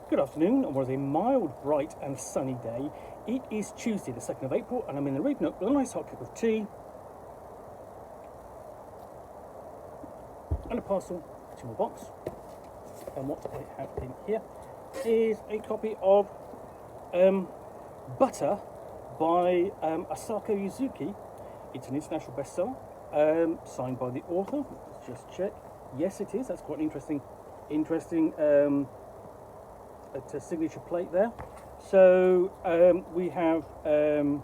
Good afternoon, on what is a mild, bright and sunny day. It is Tuesday the 2nd of April and I'm in the Read Nook with a nice hot cup of tea and a parcel to my box. And what I have in here is a copy of Butter by Asako Yuzuki. It's an international bestseller, signed by the author. Let's just check. Yes, it is. That's quite an interesting signature plate there. So we have, there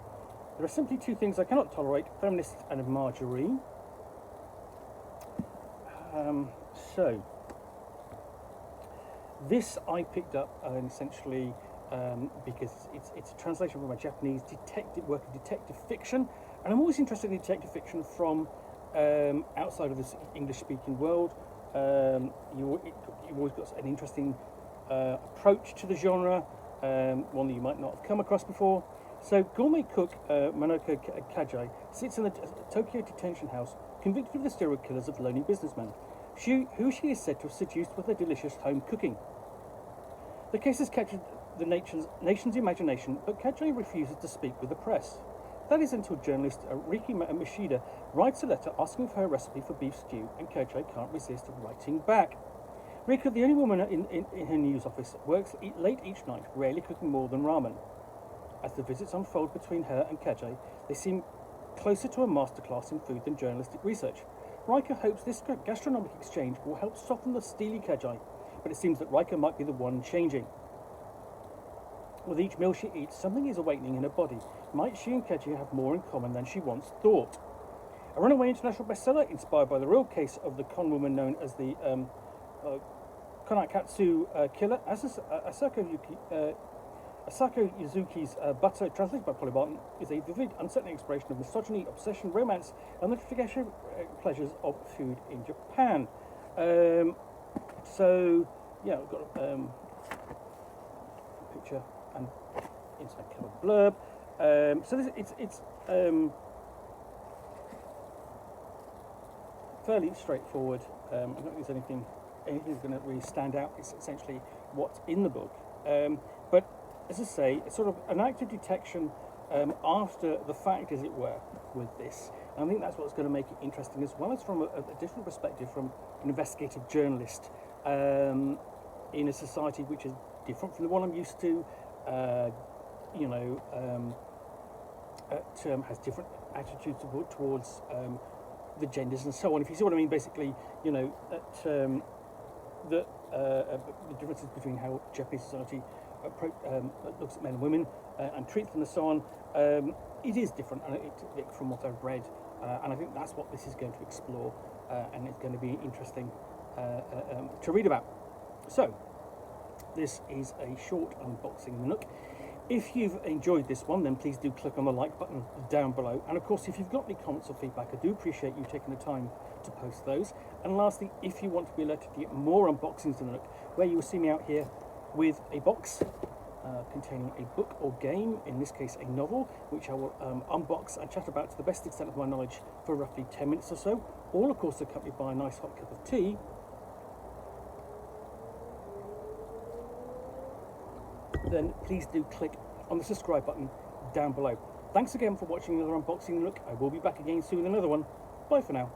are simply two things I cannot tolerate: feminists and margarine. So this I picked up essentially because it's a translation from a Japanese work of detective fiction, and I'm always interested in detective fiction from outside of this English-speaking world. You've always got an interesting approach to the genre, one that you might not have come across before. So gourmet cook Manoko Kajai sits in the Tokyo detention house, convicted of the serial killers of lonely businessmen, who she is said to have seduced with her delicious home cooking. The case has captured the nation's imagination, but Kajai refuses to speak with the press. That is until journalist Riki Mishida writes a letter asking for her recipe for beef stew, and Kajai can't resist writing back. Rika, the only woman in her news office, works late each night, rarely cooking more than ramen. As the visits unfold between her and Kajai, they seem closer to a masterclass in food than journalistic research. Rika hopes this gastronomic exchange will help soften the steely Kajai, but it seems that Rika might be the one changing. With each meal she eats, something is awakening in her body. Might she and Kajai have more in common than she once thought? A runaway international bestseller inspired by the real case of the con woman known as the Konakatsu killer. Asako Yuzuki's Butter, translated by Polly Barton, is a vivid, unsettling expression of misogyny, obsession, romance, and the traditional pleasures of food in Japan. So, yeah, we've got a picture and inside cover blurb. So it's fairly straightforward. I don't think there's anything that's going to really stand out. It's essentially what's in the book. But as I say, it's sort of an active detection after the fact, as it were, with this. And I think that's what's going to make it interesting, as well as from a different perspective from an investigative journalist in a society which is different from the one I'm used to. Has different attitudes towards the genders and so on. If you see what I mean, basically, the differences between how Japanese society looks at men and women and treats them and so on, it is different from what I've read, and I think that's what this is going to explore, and it's going to be interesting to read about. So this is a short unboxing of the Nook. If you've enjoyed this one, then please do click on the like button down below. And of course, if you've got any comments or feedback, I do appreciate you taking the time to post those. And lastly, if you want to be alerted to get more unboxings of the Nook, where you will see me out here with a box containing a book or game, in this case a novel, which I will unbox and chat about to the best extent of my knowledge for roughly 10 minutes or so, all of course accompanied by a nice hot cup of tea. Then please do click on the subscribe button down below. Thanks again for watching another unboxing look. I will be back again soon with another one. Bye for now.